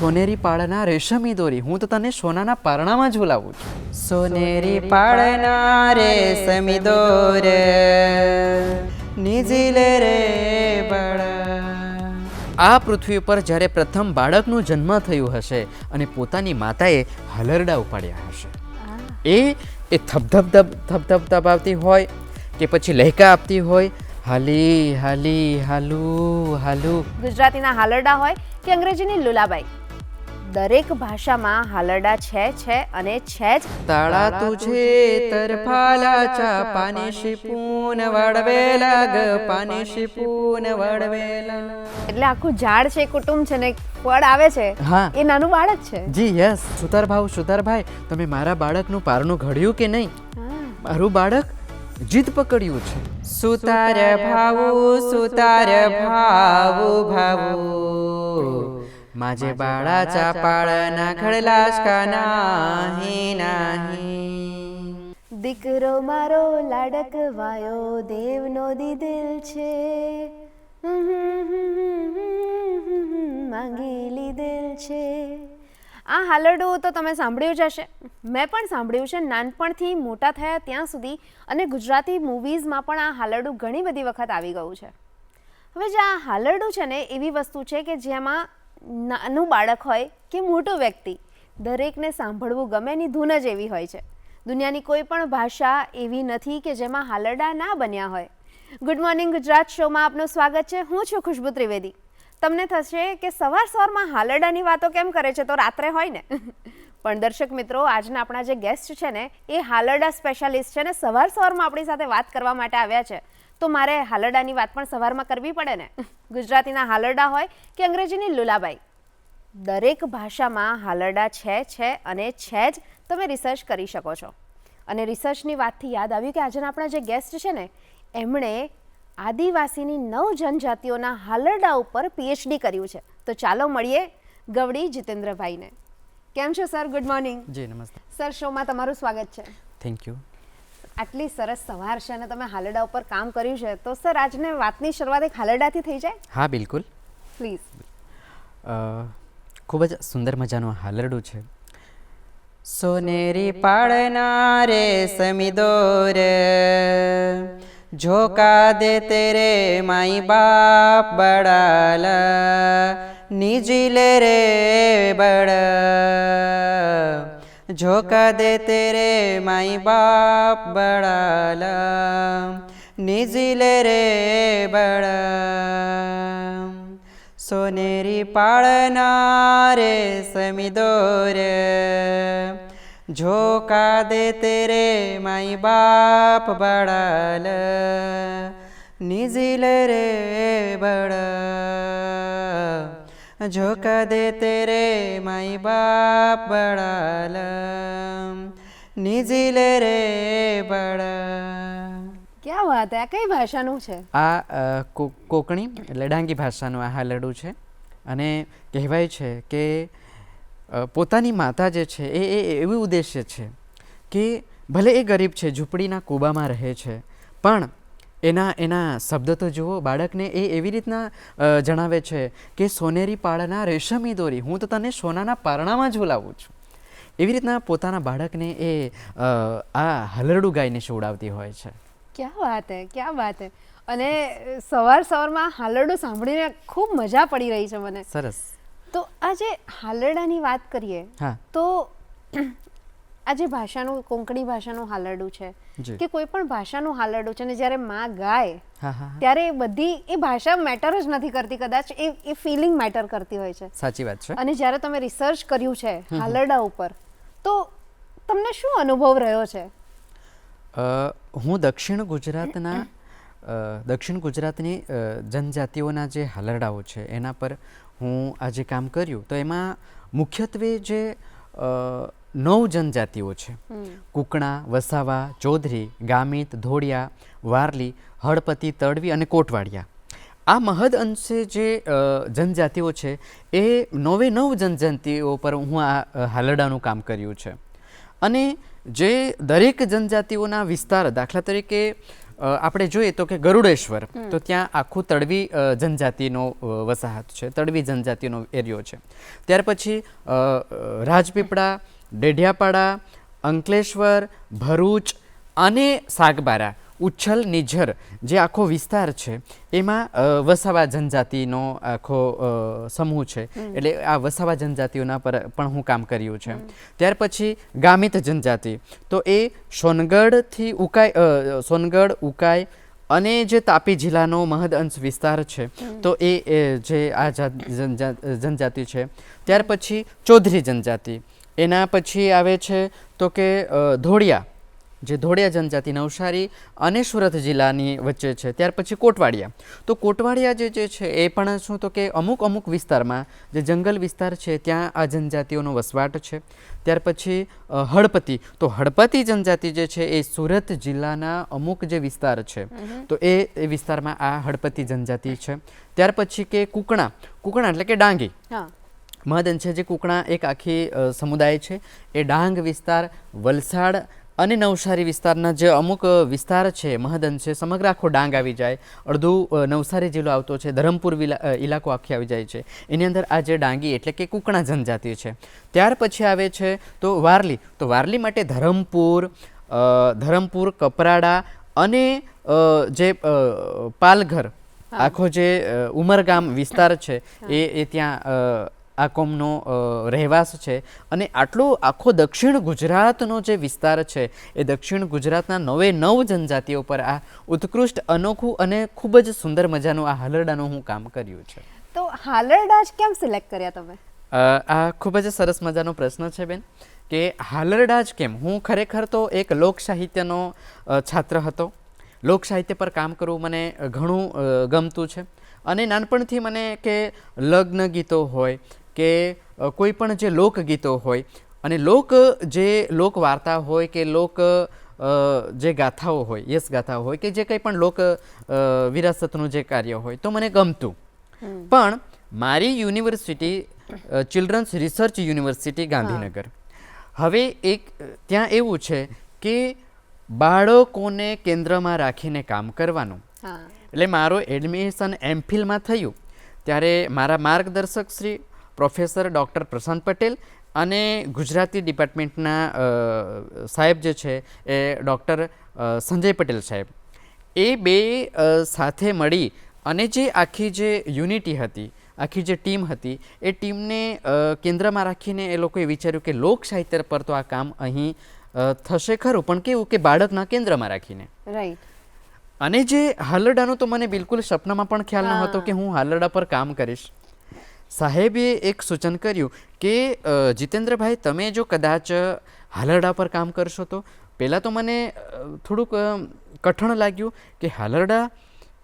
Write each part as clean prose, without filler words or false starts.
સોનેરી પાળના રેશમી દોરી, હું તો તને સોનાના પારણામાં ઝુલાવું છું. સોનેરી પાળના રેશમી દોર નીજીલે રે બળ. આ પૃથ્વી ઉપર જ્યારે પ્રથમ બાળકનું જન્મ થયું હશે અને પોતાની માતાએ હલરડા ઉપાડ્યા હશે, એ થપથપતી હોય કે પછી લહેકા આપતી હોય, હાલી હાલી હાલું હાલું. ગુજરાતીના હાલરડા હોય કે અંગ્રેજીની લુલાબાઈ, દરેક ભાષામાં હાલરડા છે અને છે જ. તાળા તુझे તરફાલા ચા પાને શીપૂન વડવેલા ગ પાને શીપૂન વડવેલા. એટલે આખું ઝાડ છે, કુટુંબ છે ને ફળ આવે છે, હા, એ નાનું બાળક છે. જી યસ. સુતારભાઈ, તમે મારા બાળકનું પારણું ઘડ્યું કે નહીં? મારું બાળક જીદ પકડ્યું છે. સુતાર ભાવું माझे बाळाचा पाळणा घडलास का नाही. દીકરો મારો લાડકવાયો દેવનો દીધેલ છે, માંગી લીધેલ છે. આ હાલરડું તો તમે સાંભળ્યું જ હશે, મેં પણ સાંભળ્યું છે નાનપણથી મોટા થયા ત્યાં સુધી, અને ગુજરાતી મૂવીઝમાં પણ આ હાલરડું ઘણી બધી વખત આવી ગયું છે. હવે જે આ હાલરડું છે ને એવી વસ્તુ છે કે જેમાં નાનું બાળક હોય કે મોટો વ્યક્તિ, દરેકને સાંભળવું ગમે, એની ધૂન જ એવી હોય છે. દુનિયાની કોઈ પણ ભાષા એવી નથી કે જેમાં હાલરડા ના બન્યા હોય. ગુડ મોર્નિંગ ગુજરાત શોમાં આપનું સ્વાગત છે. હું છું ખુશ્બુ ત્રિવેદી. તમને થશે કે સવારમાં હાલરડાની વાતો કેમ કરે છે, તો રાત્રે હોય ને. પણ દર્શક મિત્રો, આજના આપણા જે ગેસ્ટ છે ને એ હાલરડા સ્પેશિયાલિસ્ટ છે ને સવારમાં આપણી સાથે વાત કરવા માટે આવ્યા છે. તો મારે હાલરડાની વાત પણ સવારમાં કરવી પડે ને. ગુજરાતીના હાલરડા હોય કે અંગ્રેજીની લુલાબાઈ, દરેક ભાષામાં હાલરડા છે અને છે જ. તમે રિસર્ચ કરી શકો છો. અને રિસર્ચની વાતથી યાદ આવ્યું કે આજના આપણા જે ગેસ્ટ છે ને એમણે આદિવાસીની 9 જનજાતિઓના હાલરડા ઉપર PhD કર્યું છે. તો ચાલો મળીએ ગવડી જીતેન્દ્રભાઈને. કેમ છો સર? Good morning. જી નમસ્તે સર, શોમાં તમારું સ્વાગત છે. Thank you. આટલી સરસ સવાર છે અને તમે હાલરડા ઉપર કામ કર્યું છે, તો સર આજને વાતની શરૂઆત એક હાલરડાથી થઈ જાય? હા બિલકુલ, પ્લીઝ. ખૂબ જ સુંદર મજાનું હાલરડું છે. સોનેરી પાળના રેશમી દોર ઝોકા દે તેરે માઈ બાપ બડાલા નીજીલે રે બડ. झोंका दे तेरे माई बाप बड़ाला निजिले रे बड़ा. सोनेरी पाळना रेशमी दोर झोंका दे तेरे माई बाप बड़ाला निजिले रे बड़ा. झोंका दे तेरे माई बाप बड़ाला निजिले रे बड़ा. ક્યાં વાત હે! આ કઈ ભાષાનું છે? આ કોકણી એટલે ડાંગી ભાષાનું આ હાલરડું છે. અને કહેવાય છે કે પોતાની માતા જે છે એ એવું ઉદ્દેશ્ય છે કે ભલે એ ગરીબ છે, ઝૂંપડીના કૂબામાં રહે છે, પણ એના શબ્દ તો જુઓ. બાળકને એ એવી રીતના જણાવે છે કે સોનેરી પાળના રેશમી દોરી, હું તો તને સોનાના પારણામાં ઝુલાવું છું. એવી રીતના પોતાના બાળકને એ આ હાલરડું ગાઈને સુવડાવતી હોય છે. ક્યાં વાત હે, ક્યાં વાત હે! અને સવારમાં હાલરડું સાંભળીને ખૂબ મજા પડી રહી છે મને. સરસ. તો આ જે હાલરડાની વાત કરીએ, હા, તો આ જે ભાષાનું, કોંકણી ભાષાનું હાલરડું છે કે કોઈ પણ ભાષાનું હાલરડું છે ને જ્યારે માં ગાય ત્યારે બધી એ ભાષા મેટર જ નથી કરતી, કદાચ એ ફિલિંગ મેટર કરતી હોય છે. સાચી વાત છે. અને જ્યારે તમે રિસર્ચ કર્યું છે હાલરડા ઉપર, તો તમને શું અનુભવ રહ્યો છે? હું દક્ષિણ ગુજરાતની જનજાતિઓના જે હાલરડાઓ છે એના પર હું આજે કામ કર્યું. તો એમાં મુખ્યત્વે જે 9 જનજાતિઓ છે, કુકણા, વસાવા, ચૌધરી, ગામિત, ધોળિયા, વારલી, હળપતિ, તડવી અને કોટવાડિયા, આ મહદ અંશે જે જનજાતિઓ છે એ 9 જનજાતિઓ પર હું આ હાલરડાનું કામ કર્યું છે. અને જે દરેક જનજાતિઓના વિસ્તાર, દાખલા તરીકે આપણે જોઈએ તો કે ગરુડેશ્વર, તો ત્યાં આખું તડવી જનજાતિનો વસાહત છે, તડવી જનજાતિનો એરિયો છે. ત્યાર પછી રાજપીપળા, ડેઢિયાપાડા, અંકલેશ્વર, ભરૂચ અને સાગબારા, ઉચ્છલ, નિઝર જે આખો વિસ્તાર છે એમાં વસાવા જનજાતિનો આખો સમૂહ છે. એટલે આ વસાવા જનજાતિઓના પર પણ હું કામ કર્યું છે. ત્યાર પછી ગામિત જનજાતિ, તો એ સોનગઢથી સોનગઢ, ઉકાઈ અને જે તાપી જિલ્લાનો મહદ અંશ વિસ્તાર છે તો એ જે આ જનજાતિ છે. ત્યાર પછી ચૌધરી જનજાતિ, એના પછી આવે છે તો કે ધોળિયા, જે ધોળિયા જનજાતિ નવસારી અને સુરત જિલ્લાની વચ્ચે છે. ત્યાર પછી કોટવાડિયા, તો કોટવાડિયા જે છે એ પણ શું તો કે અમુક વિસ્તારમાં જે જંગલ વિસ્તાર છે ત્યાં આ જનજાતિઓનો વસવાટ છે. ત્યાર પછી હળપતિ, તો હળપતિ જનજાતિ જે છે એ સુરત જિલ્લાના અમુક જે વિસ્તાર છે તો એ વિસ્તારમાં આ હળપતિ જનજાતિ છે. ત્યાર પછી કે કુકણા એટલે કે ડાંગી મહદઅંશે જે કુકણા એક આખી સમુદાય છે એ ડાંગ વિસ્તાર, વલસાડ અને નવસારી વિસ્તારના જે અમુક વિસ્તાર છે મહદઅંશે સમગ્ર આખો ડાંગ આવી જાય, અડધું નવસારી જિલ્લો આવતો છે, ધરમપુર ઇલાકો આખી આવી જાય છે. એની અંદર આ જે ડાંગી એટલે કે કુકણા જનજાતિ છે. ત્યાર પછી આવે છે તો વારલી, તો વારલી માટે ધરમપુર, કપરાડા અને જે પાલઘર આખો જે ઉમરગામ વિસ્તાર છે એ ત્યાં આ કોમનો રહેવાસ છે. અને આટલો આખો દક્ષિણ ગુજરાતનો જે વિસ્તાર છે એ દક્ષિણ ગુજરાતના 9 જનજાતિઓ પર આ ઉત્કૃષ્ટ, અનોખું અને ખૂબ જ સુંદર મજાનું આ હાલરડાનું હું કામ કર્યું છે. તો હાલરડા જ કેમ સિલેક્ટ કર્યા તમે? આ ખૂબ જ સરસ મજાનો પ્રશ્ન છે બેન, કે હાલરડા જ કેમ. હું ખરેખર તો એક લોક સાહિત્યનો છાત્ર હતો. લોક સાહિત્ય પર કામ કરવું મને ઘણું ગમતું છે. અને નાનપણથી મને કે લગ્ન ગીતો હોય કે કોઈ પણ જે લોકગીતો હોય અને જે લોક વાર્તા હોય કે લોક જે ગાથાઓ હોય, યશ ગાથાઓ હોય કે જે કંઈ પણ લોક વિરાસતનું જે કાર્ય હોય તો મને ગમતું. પણ મારી university children's research university Gandhinagar, હવે ત્યાં એવું છે કે બાળકોને કેન્દ્રમાં રાખીને કામ કરવાનું. એટલે મારું એડમિશન એમફિલમાં થયું ત્યારે મારા માર્ગદર્શક શ્રી પ્રોફેસર ડૉક્ટર પ્રશાંત પટેલ અને ગુજરાતી ડિપાર્ટમેન્ટના સાહેબ જે છે એ ડૉક્ટર સંજય પટેલ સાહેબ, એ બે સાથે મળી અને જે આખી જે યુનિટી હતી, આખી જે ટીમ હતી, એ ટીમને કેન્દ્રમાં રાખીને એ લોકોએ વિચાર્યું કે લોક સાહિત્ય પર તો આ કામ અહીં થશે ખરું, પણ કેવું કે બાળકના કેન્દ્રમાં રાખીને. રાઈટ. અને જે હાલરડાનો તો મને બિલકુલ સપનામાં પણ ખ્યાલ ન હતો કે હું હાલરડા પર કામ કરીશ. સાહેબે એક સૂચન કર્યું કે જીતેન્દ્રભાઈ, તમે જો કદાચ હાલરડા પર કામ કરશો તો પહેલાં તો મને થોડુંક કઠણ લાગ્યું કે હાલરડા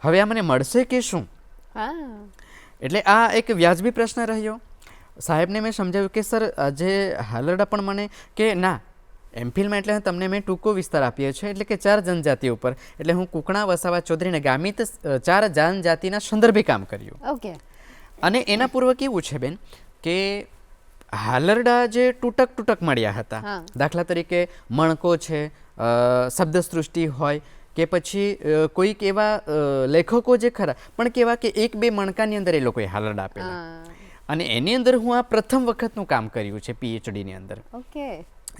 હવે આ મને મળશે કે શું. એટલે આ એક વ્યાજબી પ્રશ્ન રહ્યો. સાહેબને મેં સમજાવ્યું કે સર આજે હાલરડા પણ મને કે ના, એમફિલમાં એટલે તમને મેં ટૂંકો વિસ્તાર આપીએ છીએ એટલે કે 4 જનજાતિ ઉપર, એટલે હું કુકણા, વસાવા, ચૌધરી અને ગામિત 4 જનજાતિના સંદર્ભે કામ કર્યું. ઓકે. અને એના પૂર્વ કેવું છે બેન કે હાલરડા જે તૂટક મળ્યા હતા, દાખલા તરીકે મણકો છે, શબ્દસૃષ્ટિ હોય કે પછી કોઈક એવા લેખકો જે ખરા પણ કેવા કે 1-2 મણકાની અંદર એ લોકોએ હાલરડા આપેલા. અને એની અંદર હું આ પ્રથમ વખતનું કામ કર્યું છે પીએચડીની અંદર. ઓકે.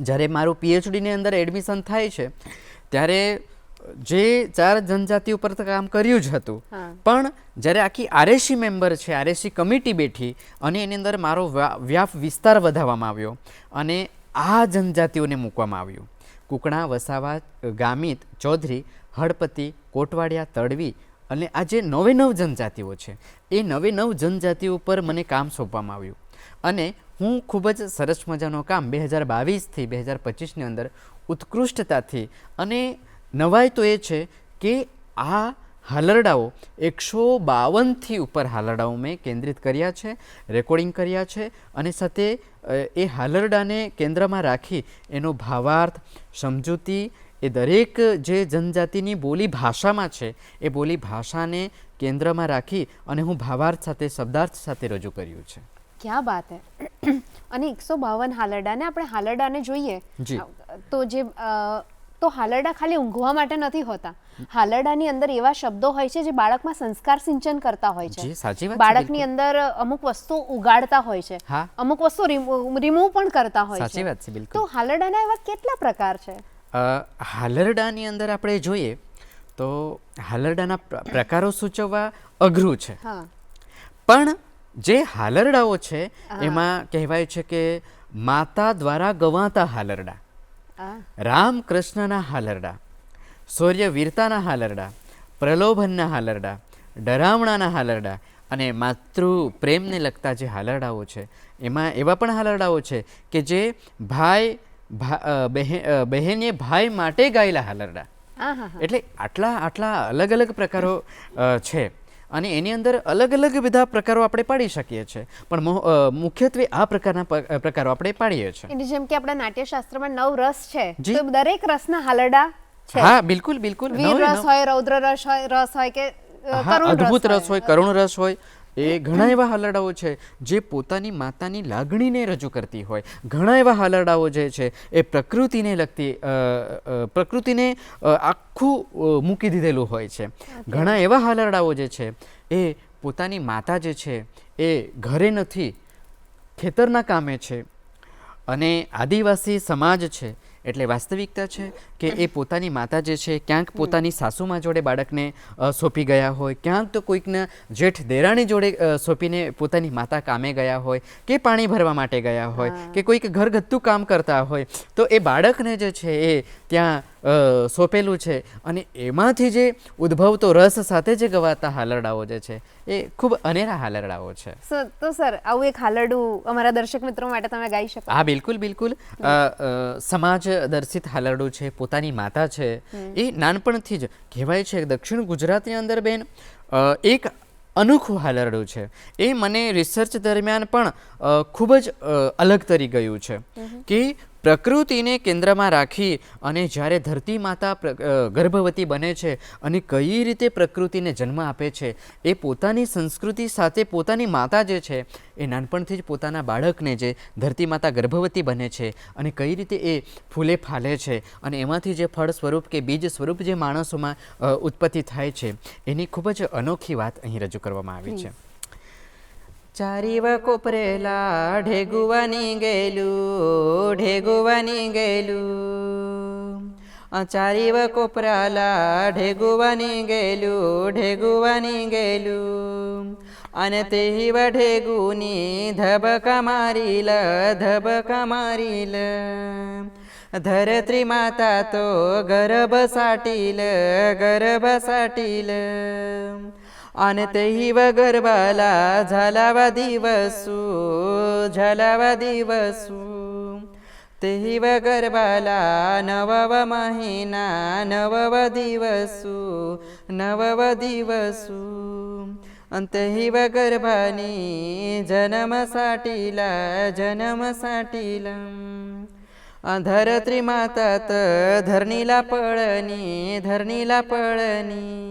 જ્યારે મારું પીએચડીની અંદર એડમિશન થાય છે ત્યારે જે 4 જનજાતિ ઉપર કામ કર્યું જ હતું, પણ જ્યારે આખી આરએસી મેમ્બર છે, આરએસી કમિટી બેઠી અને એની અંદર મારો વ્યાપ વિસ્તાર વધારવામાં આવ્યો અને આ જનજાતિઓને મૂકવામાં આવ્યું. કુકણા, વસાવા, ગામિત, ચૌધરી, હળપતિ, કોટવાડિયા, તડવી અને આ જે 9 જનજાતિઓ છે એ 9 જનજાતિઓ ઉપર મને કામ સોંપવામાં આવ્યું. અને હું ખૂબ જ સરસ મજાનો કામ 2022થી 2025ની અંદર ઉત્કૃષ્ટતાથી, અને નવાઈ તો એ છે કે આ હાલરડાઓ 152થી ઉપર હાલરડાઓ મેં કેન્દ્રિત કર્યા છે, રેકોર્ડિંગ કર્યા છે. અને સાથે એ હાલરડાને કેન્દ્રમાં રાખી એનો ભાવાર્થ, સમજૂતી, એ દરેક જે જનજાતિની બોલી ભાષામાં છે એ બોલી ભાષાને કેન્દ્રમાં રાખી અને હું ભાવાર્થ સાથે, શબ્દાર્થ સાથે રજૂ કર્યું છે. ક્યાં બાત હે. અને 152 હાલરડાને આપણે હાલરડાને જોઈએ તો જે તો હાલરડા ખાલી ઊંઘવા માટે નથી હોતા. હાલરડાની અંદર એવા શબ્દો હોય છે જે બાળકમાં સંસ્કાર સિંચન કરતા હોય છે. જી, સાચી વાત છે, બાળકની અંદર અમુક વસ્તુ ઉગાડતા હોય છે, હા. અમુક વસ્તુ રિમૂવ પણ કરતા હોય સાચી છે. વાત છે, બિલકુલ. તો હાલરડાના એવા કેટલા પ્રકાર છે? હાલરડાની અંદર આપણે જોઈએ તો હાલરડાના પ્રકારો સૂચવવા અઘરું છે, હા. પણ જે હાલરડાઓ છે એમાં કહેવાય છે કે માતા દ્વારા ગવાતા હાલરડા, આ, રામ કૃષ્ણના હાલરડા, શૌર્ય વીરતાના હાલરડા, પ્રલોભનના હાલરડા, ડરામણાના હાલરડા અને માતૃ પ્રેમને લગતા જે હાલરડાઓ છે એમાં એવા પણ હાલરડાઓ છે કે જે બહેને ભાઈ માટે ગાયેલા હાલરડા. આ, હા, હા. એટલે આટલા અલગ અલગ પ્રકારો છે અને એની અંદર અલગ અલગ બધા પ્રકારો આપણે પાડી શકીએ છીએ, પણ મુખ્યત્વે આ પ્રકારના પ્રકારો આપણે પાડીએ છીએ. એટલે જેમ કે આપણા નાટ્યશાસ્ત્રમાં 9 રસ છે, જી. તો દરેક રસના હાલરડા છે. હા, બિલકુલ બિલકુલ. વીર નવે રસ નવ. હોય, રૌદ્ર રસ હોય કે હા, કરુણ અદ્ભુત રસ હોય, કરુણ રસ હોય. એ ઘણા એવા હાલરડાઓ છે જે પોતાની માતાની લાગણીને રજૂ કરતી હોય. ઘણા એવા હાલરડાઓ જે છે એ પ્રકૃતિને લગતી પ્રકૃતિને આખું મૂકી દીધેલું હોય છે. ઘણા એવા હાલરડાઓ જે છે એ પોતાની માતા જે છે એ ઘરે નથી, ખેતરના કામે છે, અને આદિવાસી સમાજ છે એટલે વાસ્તવિકતા છે કે એ પોતાની માતા જે છે ક્યાંક પોતાની સાસુમાં જોડે બાળકને સોંપી ગયા હોય, ક્યાંક તો કોઈકના જેઠ દેરાણી જોડે સોંપીને પોતાની માતા કામે ગયા હોય, કે પાણી ભરવા માટે ગયા હોય, કે કોઈક ઘરગથ્થું કામ કરતા હોય, તો એ બાળકને જે છે એ ત્યાં સોંપેલું છે અને એમાંથી જે ઉદ્ભવતો રસ સાથે જે ગવાતા હાલરડાઓ જે છે એ ખૂબ અનેરા હાલરડાઓ છે. તો સર આવું એક હાલરડું અમારા દર્શક મિત્રો માટે તમે ગાઈ શકો? હા, બિલકુલ બિલકુલ. સમાજ દર્શિત હાલરડું છે. પોતાની માતા છે એ નાનપણથી જ કહેવાય છે દક્ષિણ ગુજરાતની અંદર બેન એક અનોખું હાલરડું છે. એ મને રિસર્ચ દરમિયાન પણ ખૂબ જ અલગ તરી ગયું છે કે પ્રકૃતિને કેન્દ્રમાં રાખી અને જ્યારે ધરતી માતા ગર્ભવતી બને છે અને કઈ રીતે પ્રકૃતિને જન્મ આપે છે, એ પોતાની સંસ્કૃતિ સાથે પોતાની માતા જે છે એ નાનપણથી જ પોતાના બાળકને જે ધરતી માતા ગર્ભવતી બને છે અને કઈ રીતે એ ફૂલે ફાલે છે અને એમાંથી જે ફળ સ્વરૂપ કે બીજ સ્વરૂપ જે માણસોમાં ઉત્પત્તિ થાય છે એની ખૂબ જ અનોખી વાત અહીં રજૂ કરવામાં આવી છે. ચારીવ કોપરેલા ઢેગુવાની ગયેલું, ઢેગુવાની ગયેલું. ચારીવ કોપરાલા ઢેગુવાની ગયેલું, ઢેગુવાની ગયેલું. અને તેહીવ ઢેગુની ધબકા મારીલ, ધબકા મારીલ. ધરત્રી માતા તો ગર્ભ સાટીલ, ગર્ભ સાટીલ. અને તેહીવ ગર્ભાલા ઝાલાવા દિવસુ, ઝાલાવા દિવસુ. તેહીવ ગર્ભાલા નવવ મહિના, નવવ દિવસુ, નવવ દિવસુ. અંતહિવ ગર્ભાની જન્મ સાટીલા, જન્મ સાટીલા. ધરત્રી માતા ત ધરણીલા પડની, ધરણીલા પડની.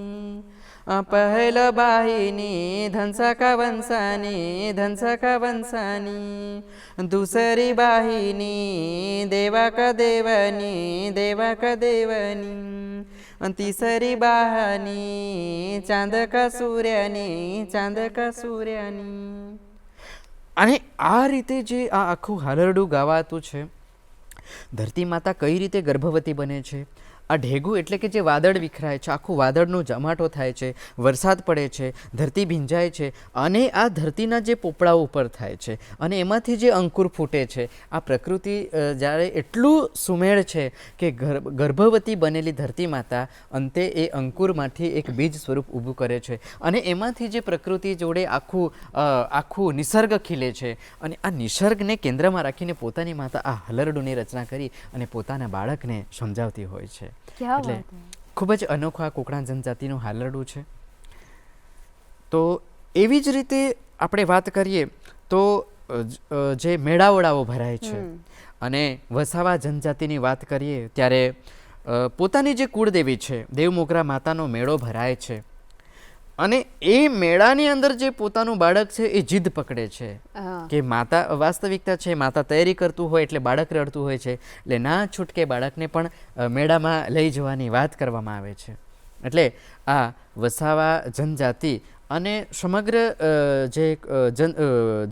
પહેલ બાહીની ધનસકા વંશાની, ધનસકા વંશાની. દૂસરી બાહીની દેવાકા દેવની, દેવાકા દેવની. તીસરી બાહાની ચાંદકા સૂર્યની, ચાંદકા સૂર્યની. અને આ રીતે જે આ આખું હાલરડું ગાવાતું છે, ધરતી માતા કઈ રીતે ગર્ભવતી બને છે, આ ઢેગું એટલે કે જે વાદળ વિખરાય છે, આખું વાદળનો જમાટો થાય છે, વરસાદ પડે છે, ધરતી ભીંજાય છે અને આ ધરતીના જે પોપડાઓ ઉપર થાય છે અને એમાંથી જે અંકુર ફૂટે છે, આ પ્રકૃતિ જ્યારે એટલું સુમેળ છે કે ગર્ભવતી બનેલી ધરતી માતા અંતે એ અંકુરમાંથી એક બીજ સ્વરૂપ ઊભું કરે છે અને એમાંથી જે પ્રકૃતિ જોડે આખું નિસર્ગ ખીલે છે અને આ નિસર્ગને કેન્દ્રમાં રાખીને પોતાની માતા આ હાલરડુંની રચના કરી અને પોતાના બાળકને સમજાવતી હોય છે. એટલે ખૂબ જ અનોખું આ કોકણા જનજાતિનું હાલરડું છે. તો એવી જ રીતે આપણે વાત કરીએ તો જે મેળાવડાઓ ભરાય છે અને વસાવા જનજાતિની વાત કરીએ ત્યારે પોતાની જે કુળદેવી છે દેવમોગરા માતાનો મેળો ભરાય છે. અને એ મેળાની અંદર જે પોતાનું બાળક છે એ જીદ પકડે છે કે માતા વાસ્તવિકતા છે માતા તૈયારી કરતું હોય એટલે બાળક રડતું હોય છે એટલે ના છૂટકે બાળકને પણ મેળામાં લઈ જવાની વાત કરવામાં આવે છે. એટલે આ વસાવા જનજાતિ અને સમગ્ર જે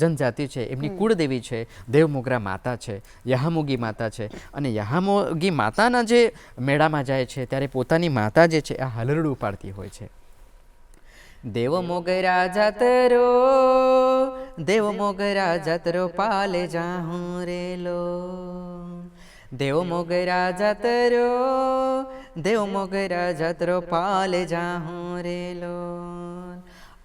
જનજાતિ છે એમની કુળદેવી છે દેવમોગરા માતા છે, યહામોગી માતા છે. અને યહામોગી માતાના જે મેળામાં જાય છે ત્યારે પોતાની માતા જે છે આ હાલરડું પાડતી હોય છે. દેવ મોગરા જાતરો, દેવ મોગરા જાતરો પાલે જાહું રેલો, દેવ મોગરા જાતરો, દેવ મોગરા જાતરો પાલે જાહું રેલો,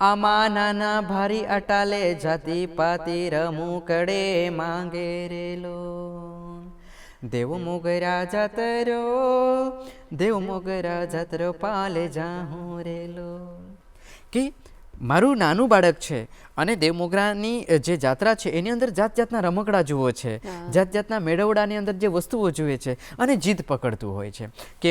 આમાં નાના ભારી અટાલે જાતિ પાતી રમુકડે માંગે રેલો, દેવ મોગરા જાતરો, દેવ મોગરા જાતરો પાલે જાહું રેલો. કે મારું નાનું બાળક છે અને દેવમોગરાની જે જાત્રા છે એની અંદર જાત જાતના રમકડા જુઓ છે, જાત જાતના મેળવડાની અંદર જે વસ્તુઓ જુએ છે અને જીદ પકડતું હોય છે કે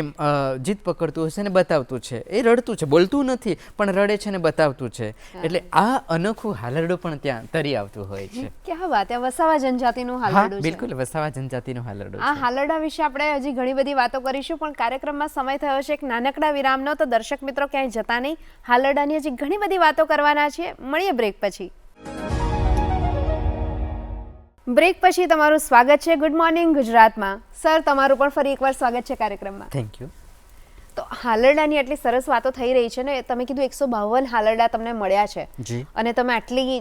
જીદ પકડતું હોય છે ને બતાવતું છે. એ રડતું છે, બોલતું નથી પણ રડે છે ને બતાવતું છે. એટલે આ અનોખું હાલરડું પણ ત્યાં તરી આવતું હોય છે. ક્યાં વાત, આ વસાવા જનજાતિનું હા હાલરડું છે. બિલકુલ વસાવા જનજાતિનું હાલરડું આ છે. હાલરડા વિશે આપણે હજી ઘણી બધી વાતો કરીશું, પણ કાર્યક્રમમાં સમય થયો છે એક નાનકડા વિરામનો, તો દર્શક મિત્રો ક્યાંય જતા નહીં. હાલરડાની હજી ઘણી બધી વાતો કરવાના છે. મળીએ બ્રેક પછી. બ્રેક પછી તમારું સ્વાગત છે ગુડ મોર્નિંગ ગુજરાતમાં. સર, તમારું પણ ફરી એકવાર સ્વાગત છે કાર્યક્રમમાં. Thank you. તો હાલરડાની આટલી સરસ વાતો થઈ રહી છે ને, તમે કીધું 152 હાલરડા તમને મળ્યા છે જી. અને તમે આટલી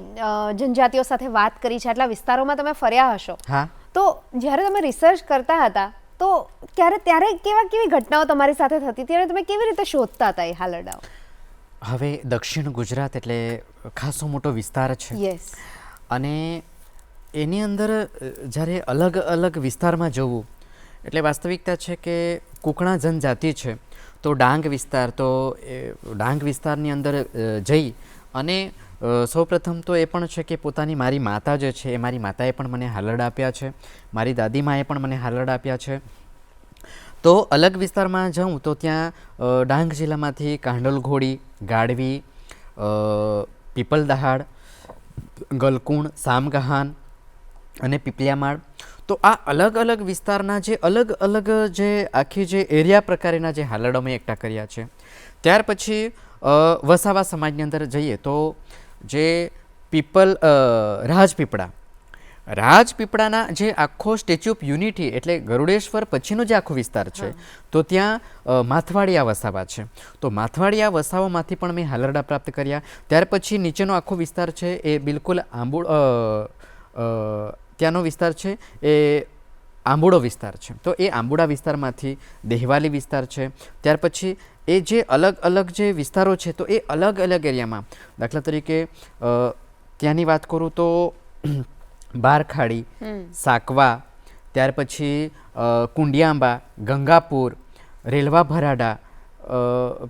જનજાતિઓ સાથે વાત કરી છે, આટલા વિસ્તારોમાં તમે ફર્યા હશો. હા. તો જ્યારે તમે રિસર્ચ કરતા હતા તો ત્યારે કેવી ઘટનાઓ તમારી સાથે થતી, ત્યારે તમે કેવી રીતે શોધતા હતા એ હાલરડાઓ? હવે દક્ષિણ ગુજરાત એટલે ખાસો મોટો વિસ્તાર છે. યસ. અને એની અંદર જ્યારે અલગ અલગ વિસ્તારમાં જવું એટલે વાસ્તવિકતા છે કે કુકણા જનજાતિ છે તો ડાંગ વિસ્તાર, તો ડાંગ વિસ્તારની અંદર જઈ અને સૌપ્રથમ તો એ પણ છે કે પોતાની મારી માતા જે છે એ મારી માતાએ પણ મને હાલરડા આપ્યા છે, મારી દાદીમાએ પણ મને હાલરડા આપ્યા છે. તો અલગ વિસ્તારમાં જાઉં તો ત્યાં ડાંગ જિલ્લામાંથી કાંડલ ઘોડી, ગાડવી, પીપલ દહાડ, ગલકુણ, સામગહાન અને પીપલિયામાળ. તો આ અલગ અલગ વિસ્તારના જે અલગ અલગ જે આખી જે એરિયા પ્રકારના જે હાલરડા મેં એકઠા કર્યા છે. ત્યાર પછી વસાવા સમાજની અંદર જઈએ તો જે રાજપીપળાના જે આખો સ્ટેચ્યુ ઓફ યુનિટી એટલે ગરુડેશ્વર પછીનો જે આખો વિસ્તાર છે તો ત્યાં માથવાડિયા વસાવા છે. તો માથવાડિયા વસાવામાંથી પણ મેં હાલરડા પ્રાપ્ત કર્યા. ત્યાર પછી નીચેનો આખો વિસ્તાર છે એ બિલકુલ ત્યાંનો વિસ્તાર છે એ આંબુડો વિસ્તાર છે. તો એ આંબુડા વિસ્તારમાંથી દેહવાલી વિસ્તાર છે. ત્યાર પછી એ જે અલગ અલગ જે વિસ્તારો છે તો એ અલગ અલગ એરિયામાં, દાખલા તરીકે ત્યાંની વાત કરું તો બારખાડી, સાકવા, ત્યાર પછી કુંડિયાંબા, ગંગાપુર, રેલવા ભરાડા,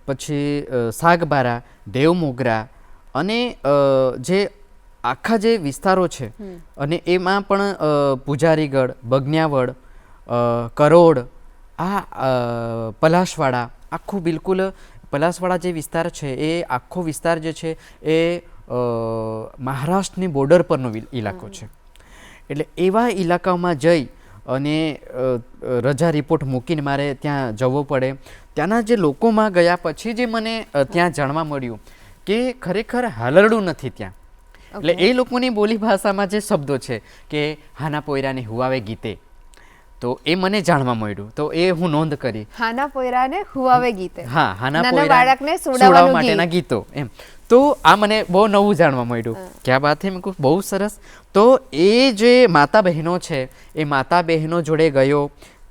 પછી સાગબારા, દેવમોગરા અને જે આખા જે વિસ્તારો છે અને એમાં પણ પૂજારીગઢ, બગન્યાવડ, કરોડ, આ પલાશવાડા, આખું બિલકુલ પલાશવાડા જે વિસ્તાર છે એ આખો વિસ્તાર જે છે એ મહારાષ્ટ્રની બોર્ડર પરનો ઇલાકો છે. એટલે એવા ઇલાકાઓમાં જઈ અને રજા રિપોર્ટ મૂકીને મારે ત્યાં જવું પડે. ત્યાંના જે લોકોમાં ગયા પછી જે મને ત્યાં જાણવા મળ્યું કે ખરેખર હાલરડું નથી ત્યાં. એટલે એ લોકોની બોલી ભાષામાં જે શબ્દો છે કે હાના પોયરાને હુવાવે ગીતે, તો એ મને જાણવા મળ્યું. તો એ હું નોંધ કરી. હાના પોયરાને હુવાવે ગીતે. હા, હાના નાના પોયરાને બાળકને સુવડાવવા સુવડાવવાનું માટેના ગીતો એમ. તો આ મને બહુ નવું જાણવા મળ્યું. ક્યાં વાત છે, મેં કહ્યું બહુ સરસ. તો એ જે માતા બહેનો છે એ માતા બહેનો જોડે ગયો,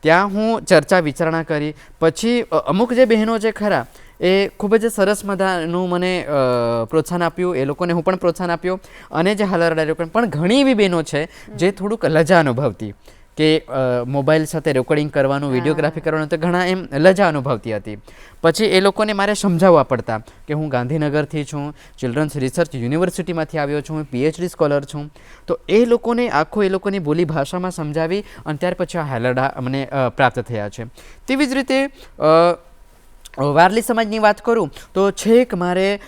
ત્યાં હું ચર્ચા વિચારણા કરી. પછી અમુક જે બહેનો છે ખરા એ ખૂબ જ સરસ મજાનું મને પ્રોત્સાહન આપ્યું, એ લોકોને હું પણ પ્રોત્સાહન આપ્યું. અને જે હાલરડા પણ ઘણી એવી બહેનો છે જે થોડુંક લજા અનુભવતી કે મોબાઈલ સાથે રેકોર્ડિંગ કરવાનું, વિડીયોગ્રાફી કરવાનું, તો ઘણા એમ લજા અનુભવતી હતી. પછી એ લોકોને મારે સમજાવવા પડતા કે હું ગાંધીનગરથી છું, ચિલ્ડ્રન્સ રિસર્ચ યુનિવર્સિટીમાંથી આવ્યો છું, PhD સ્કોલર છું. તો એ લોકોને એ લોકોની બોલી ભાષામાં સમજાવી અને ત્યાર પછી આ હાલરડા મને પ્રાપ્ત થયા છે. તેવી જ રીતે વારલી સમાજની વાત કરું તો છેક મારે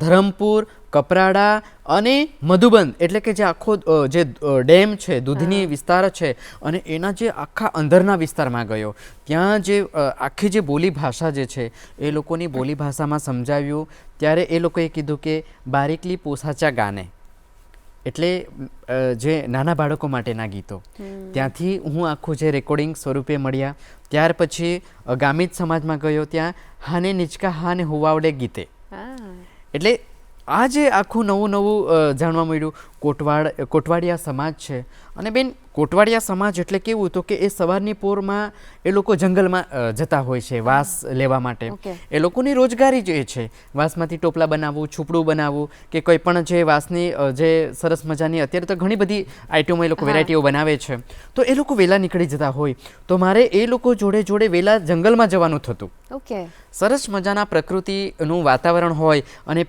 ધરમપુર, કપરાડા અને મધુબન એટલે કે જે આખો જે ડેમ છે, દૂધની વિસ્તાર છે અને એના જે આખા અંદરના વિસ્તારમાં ગયો. ત્યાં જે આખી જે બોલી ભાષા જે છે એ લોકોની બોલી ભાષામાં સમજાવ્યું. ત્યારે એ લોકોએ કીધું કે બારીકલી પોસાચા ગાને એટલે જે નાના બાળકો માટેના ગીતો. ત્યાંથી હું આખું જે રેકોર્ડિંગ સ્વરૂપે મળ્યા. ત્યાર પછી ગામિત સમાજમાં ગયો, ત્યાં હાને નિચકા હાને હુવાવડે ગીતે. એટલે આ જે આખું નવું જાણવા મળ્યું. કોટવાડિયા સમાજ છે અને બેન કોટવાડિયા સમાજ એટલે કેવું તો કે એ સવારની પોરમાં એ લોકો જંગલમાં જતા હોય છે વાંસ લેવા માટે. એ લોકોની રોજગારી જે છે વાંસમાંથી ટોપલા બનાવવું, છુપડું બનાવવું કે કોઈ પણ જે વાંસની જે સરસ મજાની અત્યારે તો ઘણી બધી આઈટમો એ લોકો વેરાયટીઓ બનાવે છે. તો એ લોકો વહેલા નીકળી જતા હોય તો મારે એ લોકો જોડે જોડે વહેલા જંગલમાં જવાનું થતું. સરસ મજાના પ્રકૃતિનું વાતાવરણ હોય અને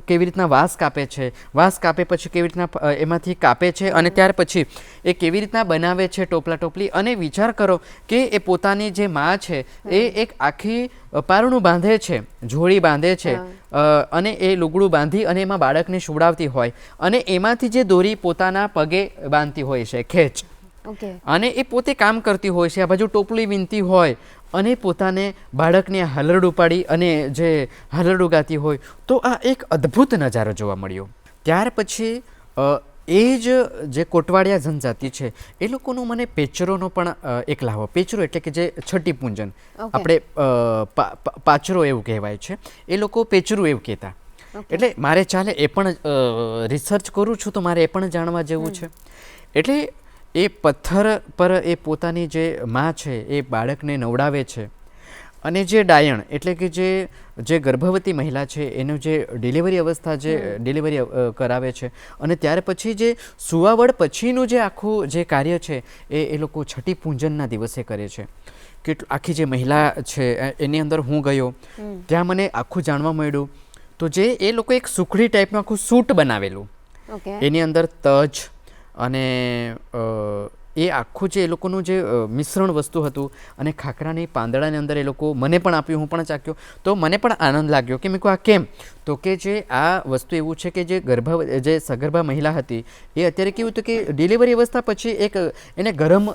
કેવી રીતના વાંસ કાપે છે, વાંસ કાપે પછી કેવી રીતના એમાંથી કાપે છે અને ત્યાર પછી એ કેવી રીતના બનાવે છે ટોપલા ટોપલી. અને વિચાર કરો કે એ પોતાની જે માં છે એ એક આખી પારણું બાંધે છે, જોડી બાંધે છે અને એ લુગડું બાંધી અને એમાં બાળકને સુવડાવતી હોય અને એમાંથી જે દોરી પોતાના પગે બાંધતી હોય છે ખેંચ. અને એ પોતે કામ કરતી હોય છે, આ બાજુ ટોપલી વીણતી હોય અને પોતાને બાળકને હાલરડું પાડી અને જે હાલરડું ગાતી હોય. તો આ એક અદ્ભુત નજારો જોવા મળ્યો. ત્યાર પછી એ જે કોટવાડિયા જનજાતિ છે એ લોકોનું મને પેચરોનો પણ એક લાવો. પેચરો એટલે કે જે છઠ્ઠી પૂંજન, આપણે પાચરો એવું કહેવાય છે, એ લોકો પેચરું એવું કહેતા. એટલે મારે ચાલે એ પણ રિસર્ચ કરું છું તો મારે એ પણ જાણવા જેવું છે. એટલે એ પથ્થર પર એ પોતાની જે માં છે એ બાળકને નવડાવે છે અને જે ડાયણ એટલે કે જે ગર્ભવતી મહિલા છે એનું જે ડિલિવરી અવસ્થા જે ડિલિવરી કરાવે છે અને ત્યાર પછી જે સુવાવડ પછીનું જે આખું જે કાર્ય છે એ લોકો છઠ્ઠી પૂંજનના દિવસે કરે છે. આખી જે મહિલા છે એની અંદર હું ગયો, ત્યાં મને આખું જાણવા મળ્યું. તો જે એ લોકો એક સુખડી ટાઈપનું આખું સૂટ બનાવેલું, એની અંદર તજ અને એ આખું જે એ લોકોનું જે મિશ્રણ વસ્તુ હતું અને ખાખરાની પાંદડાની અંદર એ લોકો મને પણ આપ્યું, હું પણ ચાખ્યો. તો મને પણ આનંદ લાગ્યો કે મેં કહું આ કેમ? તો કે જે આ વસ્તુ એવું છે કે જે સગર્ભા મહિલા હતી એ અત્યારે કેવું હતું કે ડિલિવરી અવસ્થા પછી એક એને ગરમ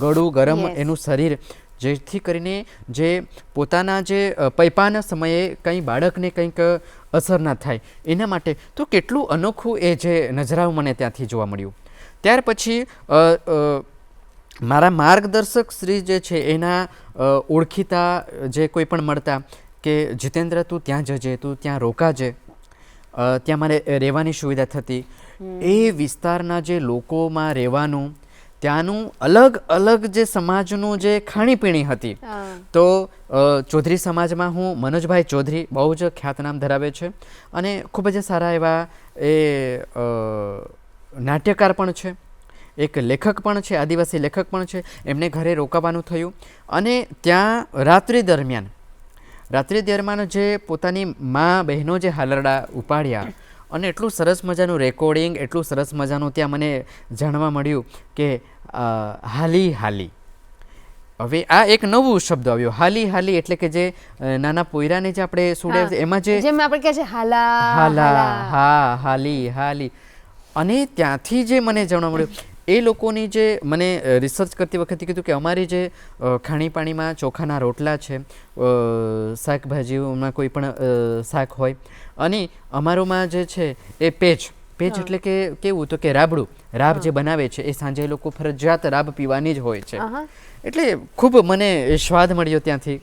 ગળું, ગરમ એનું શરીર, જેથી કરીને જે પોતાના જે પૈપાના સમયે કંઈ બાળકને કંઈક અસર ના થાય એના માટે. તો કેટલું અનોખું એ જે નજરાવ મને ત્યાંથી જોવા મળ્યું. ત્યાર પછી મારા માર્ગદર્શક શ્રી જે છે એના ઓળખીતા જે કોઈ પણ મળતા કે જીતેન્દ્ર તું ત્યાં જજે, તું ત્યાં રોકાજે, ત્યાં મારે રહેવાની સુવિધા થતી. એ વિસ્તારના જે લોકોમાં રહેવાનું, ત્યાંનું અલગ અલગ જે સમાજનું જે ખાણીપીણી હતી. તો ચૌધરી સમાજમાં હું મનોજભાઈ ચૌધરી બહુ જ ખ્યાતનામ ધરાવે છે અને ખૂબ જ સારા એવા એ નાટ્યકાર પણ છે, એક લેખક પણ છે, આદિવાસી લેખક પણ છે. એમને ઘરે રોકાવાનું થયું અને ત્યાં રાત્રિ દરમિયાન જે પોતાની મા બહેનો જે હાલરડા ઉપાડ્યા અને એટલું સરસ મજાનું રેકોર્ડિંગ, એટલું સરસ મજાનું ત્યાં મને જાણવા મળ્યું કે હાલી હાલી. હવે આ એક નવું શબ્દ આવ્યો, હાલી હાલી, એટલે કે જે નાના પોયરાને જે આપણે સુડે એમાં જે આપણે કહે છે હાલા, હા, હાલી હાલી. અને ત્યાંથી જે મને જાણવા મળ્યું એ લોકોની જે મને રિસર્ચ કરતી વખતે કીધું કે અમારી જે ખાણીપાણીમાં ચોખાના રોટલા છે, શાકભાજીઓમાં કોઈ પણ શાક હોય અને અમારોમાં જે છે એ પેચ એટલે કે કેવું તો કે રાબ જે બનાવે છે એ સાંજે એ લોકો ફરજિયાત રાબ પીવાની જ હોય છે. એટલે ખૂબ મને સ્વાદ મળ્યો ત્યાંથી.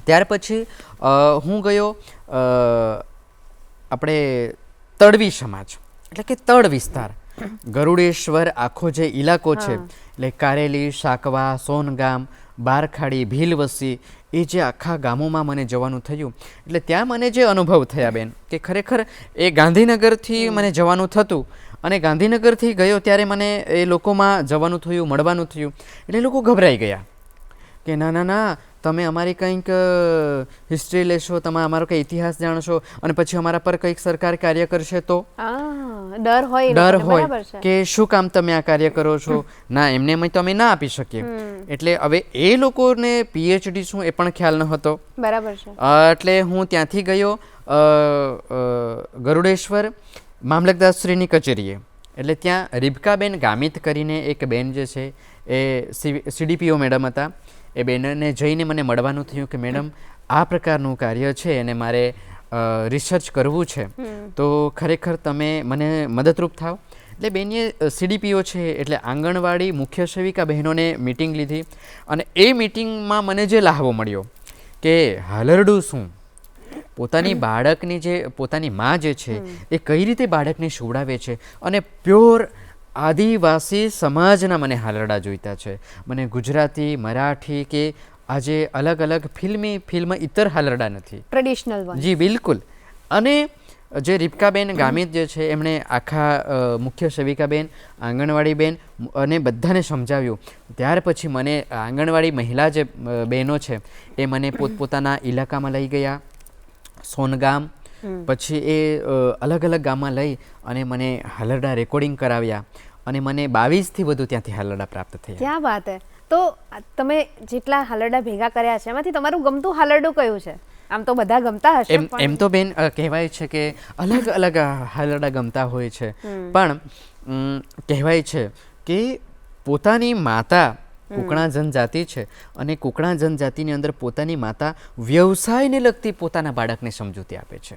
ત્યાર પછી હું ગયો આપણે તડવી સમાજ એટલે કે તળ વિસ્તાર, ગરુડેશ્વર આખો જે ઇલાકો છે એટલે કારેલી, સાકવા, સોનગામ, બારખાડી, ભીલવસી, એ જે આખા ગામોમાં મને જવાનું થયું. એટલે ત્યાં મને જે અનુભવ થયા બેન કે ખરેખર એ ગાંધીનગરથી મને જવાનું થતું અને ગાંધીનગરથી ગયો ત્યારે મને એ લોકોમાં જવાનું થયું, મળવાનું થયું. એટલે લોકો ગભરાઈ ગયા કે ના ના ના, તમે અમારી કંઈક હિસ્ટ્રી લેશો, તમે અમારો કંઈ ઇતિહાસ જાણશો અને પછી અમારા પર કંઈક સરકાર કાર્ય કરશે તો. ડર હોય એ ડર લોકોને, હોય બરાબર છે. કે શું કામ તમે આ કાર્ય કરો છો, ના એમને એમ તો અમે ના આપી શકીએ. એટલે હવે એ લોકોને પીએચડી શું એ પણ ખ્યાલ ન હતો. બરાબર છે. એટલે હું ત્યાંથી ગયો ગરુડેશ્વર મામલતદારશ્રીની કચેરીએ. એટલે ત્યાં રીબકાબેન ગામિત કરીને એક બેન જે છે એ સીડીપીઓ મેડમ હતા. એ બેનને જઈને મને મળવાનું થયું કે મેડમ આ પ્રકારનું કાર્ય છે અને મારે રિસર્ચ કરવું છે, તો ખરેખર તમે મને મદદરૂપ થાવ. એટલે બેનીએ સીડીપીઓ છે એટલે આંગણવાડી મુખ્ય સેવિકા બહેનોને મિટિંગ લીધી અને એ મિટિંગમાં મને જે લાહવો મળ્યો કે હાલરડું શું, પોતાની બાળકની જે પોતાની માં જે છે એ કઈ રીતે બાળકને સુવડાવે છે, અને પ્યોર આદિવાસી સમાજના મને હાલરડા જોઈતા છે. મને ગુજરાતી, મરાઠી કે આજે અલગ અલગ ફિલ્મ ઇતર હાલરડા નથી, ટ્રેડિશનલ વન. જી બિલકુલ. અને જે રીબકાબેન ગામિત જે છે એમણે આખા મુખ્ય સેવિકાબેન, આંગણવાડી બેન અને બધાને સમજાવ્યું. ત્યાર પછી મને આંગણવાડી મહિલા જે બહેનો છે એ મને પોતપોતાના ઇલાકામાં લઈ ગયા, સોનગામ, પછી એ અલગ અલગ ગામમાં લઈ અને મને હાલરડા રેકોર્ડિંગ કરાવ્યા અને મને 22થી વધુ ત્યાંથી હાલરડા પ્રાપ્ત થયા. ક્યાં વાત હે. તો તમે જેટલા હાલરડા ભેગા કર્યા છે એમાંથી તમારું ગમતું હાલરડું કયું છે? આમ તો બધા ગમતા હશે, એમ તો બેન કહેવાય છે કે અલગ અલગ હાલરડા ગમતા હોય છે, પણ કહેવાય છે કે પોતાની માતા કુકણા જનજાતિ છે અને કુકણા જનજાતિની અંદર પોતાની માતા વ્યવસાયને લગતી પોતાના બાળકને સમજૂતી આપે છે.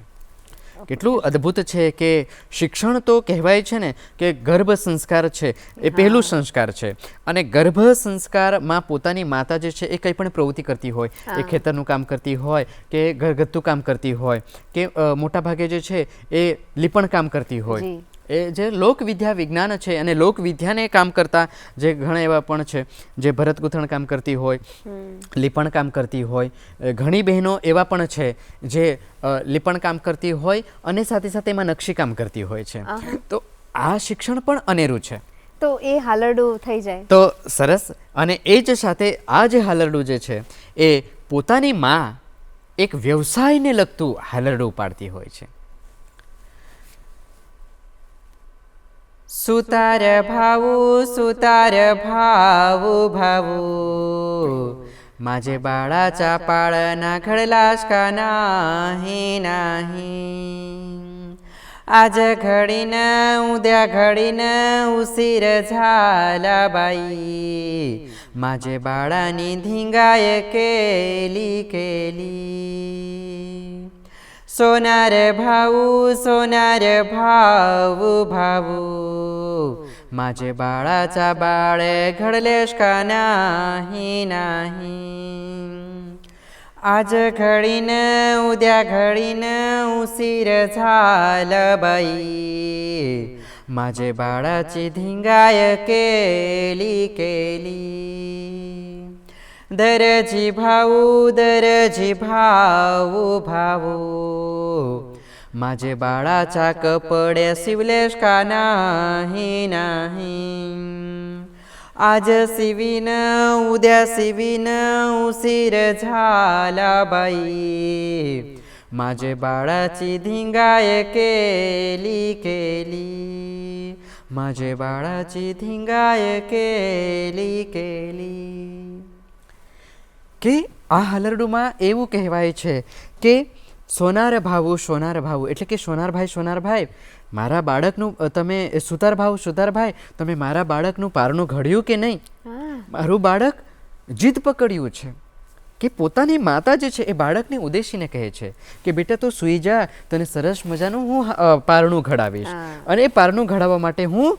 કેટલું અદ્ભુત છે કે શિક્ષણ તો કહેવાય છે ને કે ગર્ભ સંસ્કાર છે એ પહેલું સંસ્કાર છે, અને ગર્ભ સંસ્કારમાં પોતાની માતા જે છે એ કંઈ પણ પ્રવૃત્તિ કરતી હોય, એ ખેતરનું કામ કરતી હોય કે ઘરગથ્થું કામ કરતી હોય કે મોટાભાગે જે છે એ લીપણ કામ કરતી હોય, એ જે લોકવિદ્યા વિજ્ઞાન છે અને લોકવિદ્યાને કામ કરતા જે ઘણા એવા પણ છે જે ભરત ગૂંથણ કામ કરતી હોય, લીપણ કામ કરતી હોય, ઘણી બહેનો એવા પણ છે જે લીપણ કામ કરતી હોય અને સાથે સાથે એમાં નકશીકામ કરતી હોય છે. તો આ શિક્ષણ પણ અનેરું છે. તો એ હાલરડું થઈ જાય તો સરસ. અને એ જ સાથે આ જે હાલરડું જે છે એ પોતાની માં એક વ્યવસાયને લગતું હાલરડું પાડતી હોય છે. સુતાર ભાવું ભાવું माझे बाळाच्या पाळना घडलास का नाही नाही, आज घडीन उद्या घडीन उशीर झाला बाई, माझे बाळानी धिंगाय केली केली. सोनार भाऊ भाऊ माझे बाळाचा बाळ घडलेस का नाही नाही, आज घडीन उद्या घडीन उशीर झालं बाई, माझे बाळाची धिंगाय केली केली. दरजी भाऊ भाऊ माझे बाळाचा कपडे शिवलेस का नाही नाही, आज शिवीन उद्या शिवीन उशीर झाला बाई, माझे बाळाची धिंगाय केली केली, माझे बाळाची धिंगाय केली केली. કે આ હાલરડુમાં એવું કહેવાય છે કે સોનાર ભાવું એટલે કે સોનારભાઈ મારા બાળકનું તમે સુતારભાઈ તમે મારા બાળકનું પારણું ઘડ્યું કે નહીં? મારું બાળક જીદ પકડ્યું છે કે પોતાની માતા જે છે એ બાળકને ઉદ્દેશીને કહે છે કે બેટા તું સૂઈ જા, તને સરસ મજાનું હું પારણું ઘડાવીશ, અને એ પારણું ઘડાવવા માટે હું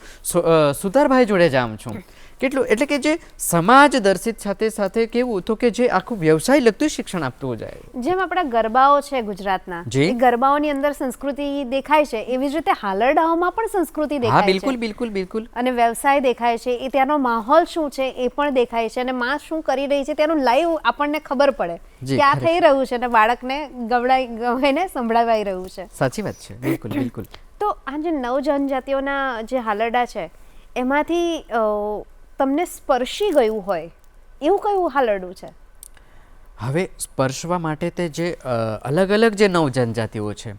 સુતારભાઈ જોડે જાઉં છું. કેટલું એટલે કે જે સમાજ દર્શિત સાથે સાથે કેવું તો કે જે આખું વ્યવસાય લગતું શિક્ષણ આપતું જાય. જેમ આપણા ગરબાઓ છે ગુજરાતના, એ ગરબાઓની અંદર સંસ્કૃતિ દેખાય છે, એવી જ રીતે હાલરડાઓમાં પણ સંસ્કૃતિ દેખાય છે. બિલકુલ બિલકુલ બિલકુલ. અને વ્યવસાય દેખાય છે, એ ત્યાંનો માહોલ શું છે એ પણ દેખાય છે, અને માં શું કરી રહી છે ત્યાંનું લાઈવ આપણને ખબર પડે કે આ થઈ રહ્યું છે અને બાળકને ગવાઈને સંભળાવાઈ રહ્યું છે. સાચી વાત છે, બિલકુલ બિલકુલ. તો આ જે નવ જનજાતિઓના જે હાલરડા છે એમાંથી તમને સ્પર્શી ગયું હોય એવું કયું હાલરડું છે? હવે સ્પર્શવા માટે તે જે અલગ અલગ જે નવ જનજાતિઓ છે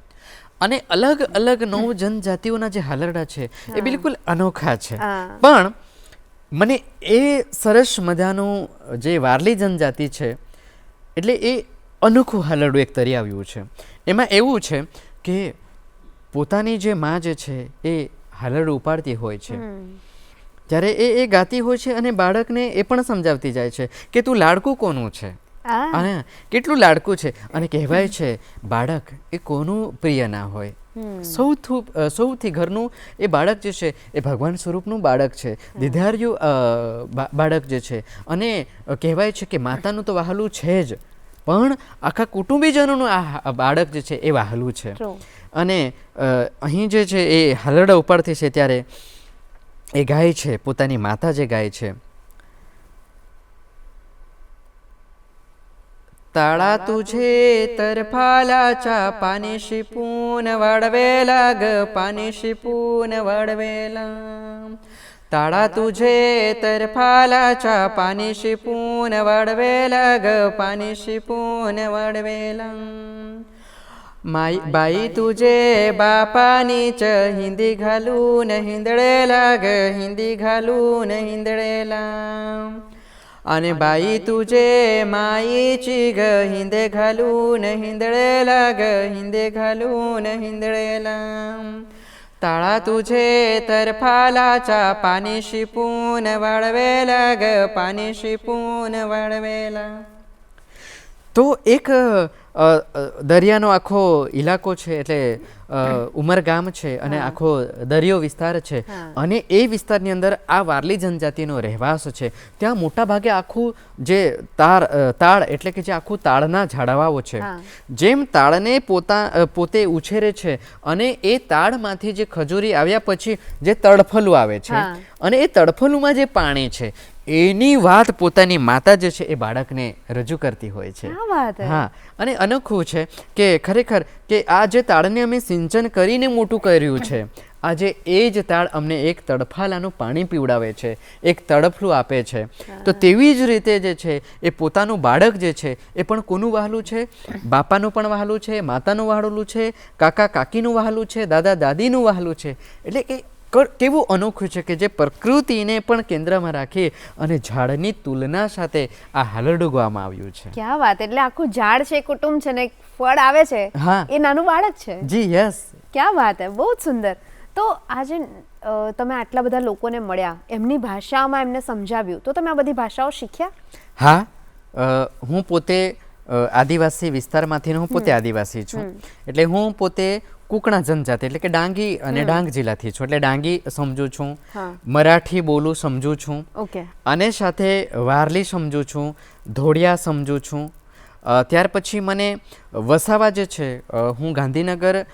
અને અલગ અલગ 9 જનજાતિઓના જે હાલરડા છે એ બિલકુલ અનોખા છે. હા. પણ મને એ સરસ મજાનું જે વારલી જનજાતિ છે એટલે એ અનોખું હાલરડું એક તરી આવ્યું છે. એમાં એવું છે કે પોતાની જે માં જે છે એ હાલરડું ઉપાડતી હોય છે ત્યારે એ ગાતી હોય છે અને બાળકને એ પણ સમજાવતી જાય છે કે તું લાડકું કોનું છે અને કેટલું લાડકું છે. અને કહેવાય છે બાળક એ કોનું પ્રિય ના હોય. સૌથી ઘરનું એ બાળક જે છે એ ભગવાન સ્વરૂપનું બાળક છે, દિધાર્યું બાળક જે છે. અને કહેવાય છે કે માતાનું તો વહાલું છે જ, પણ આખા કુટુંબીજનોનું આ બાળક જે છે એ વહાલું છે. અને અહીં જે છે એ હાલરડા ઉપાડતી છે ત્યારે એ ગાય છે, પોતાની માતા જે ગાય છે, તાળા તુझे તરફાલાચા પાનેશી પૂન વળવેલા ગ પાનેશી પૂન વળવેલા. તાળા તુझे તરફાલાચા પાનેશી પૂન વળવેલા ગ પાનેશી પૂન વળવેલા. બાઈ તુझे બાપાની ચ હિંદી ઘાલું હિંદળેલા ગ હિંદી ઘાલું હિંદળેલા. અને બાઈ તુझे માઈ ચી ગ હિંદે ઘાલું હિંદળેલા ગ હિંદે ઘાલું હિંદળેલા. તાળા તુझे તરફાલાચા પાનેશી પૂન વળવેલા ગ પાનેશી પૂન વળવેલા. તો એક દરિયાનો આખો ઇલાકો છે, એટલે ઉમરગામ છે અને આખો દરિયો વિસ્તાર છે. અને એ વિસ્તારની અંદર આ વારલી જનજાતિનો રહેવાસ છે. ત્યાં મોટા ભાગે આખું જે તાળ એટલે કે જે આખું તાળના ઝાડવાઓ છે, જેમ તાળને પોતે ઉછેરે છે અને એ તાળમાંથી જે ખજૂરી આવ્યા પછી જે તડફલું આવે છે અને એ તડફલુંમાં જે પાણી છે એની વાત પોતાની માતા જે છે એ બાળકને રજૂ કરતી હોય છે. હા, અને અનોખું છે કે ખરેખર કે આ જે તાળને અમે સિંચન કરીને મોટું કર્યું છે, આજે એ જ તાળ અમને એક તડફાલાનું પાણી પીવડાવે છે, એક તડફલું આપે છે. તો તેવી જ રીતે જે છે એ પોતાનું બાળક જે છે એ પણ કોનું વહાલું છે? બાપાનું પણ વહાલું છે, માતાનું વહાલું છે, કાકા કાકીનું વહાલું છે, દાદા દાદીનું વહાલું છે. એટલે કે કેવું અનોખું છે કે જે પ્રકૃતિને પણ કેન્દ્રમાં રાખી અને ઝાડની તુલના સાથે આ હાલરડું ગાવામાં આવ્યું છે. ક્યાં વાત! એટલે આખું ઝાડ છે, કુટુંબ છે ને ફળ આવે છે, એ નાનું બાળક છે. જી યસ, ક્યાં વાત હે, બહુ જ સુંદર. તો આજે તમે આટલા બધા લોકોને મળ્યા, એમની ભાષામાં એમને સમજાવ્યું, તો તમે આ બધી ભાષાઓ શીખ્યા? હા, હું પોતે આદિવાસી વિસ્તારમાંથી હું પોતે આદિવાસી છું. એટલે હું પોતે કુકણા જનજાતિ એટલે કે ડાંગી અને ડાંગ જિલ્લાથી છું. એટલે ડાંગી સમજું છું, મરાઠી બોલું સમજું છું, અને સાથે વારલી સમજું છું, ધોળિયા સમજું છું. ત્યાર પછી મને વસાવા જે છે, હું ગાંધીનગર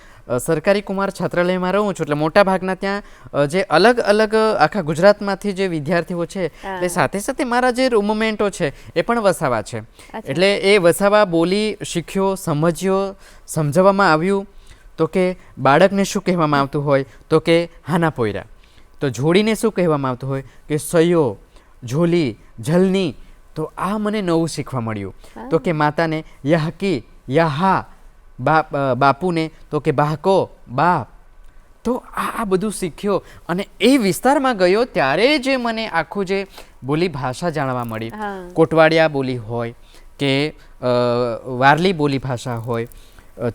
સરકારી કુમાર છાત્રાલયમાં રહું છું. એટલે મોટા ભાગના ત્યાં જે અલગ અલગ આખા ગુજરાતમાંથી જે વિદ્યાર્થીઓ છે, એટલે સાથે સાથે મારા જે રૂમમેન્ટો છે એ પણ વસાવા છે. એટલે એ વસાવા બોલી શીખ્યો, સમજ્યો, સમજાવવામાં આવ્યું. તો કે બાળકને શું કહેવામાં આવતું હોય? તો કે હાના પોયરા. તો જોડીને શું કહેવામાં આવતું હોય? કે સયો, ઝોલી, ઝલની. તો આ મને નવું શીખવા મળ્યું. તો કે માતાને યહકી, યહા, બાપુને તો કે બાહકો, બાપ. તો આ બધું શીખ્યો અને એ વિસ્તારમાં ગયો ત્યારે જે મને આખું જે બોલી ભાષા જાણવા મળી. કોટવાડિયા બોલી હોય કે વારલી બોલી ભાષા હોય,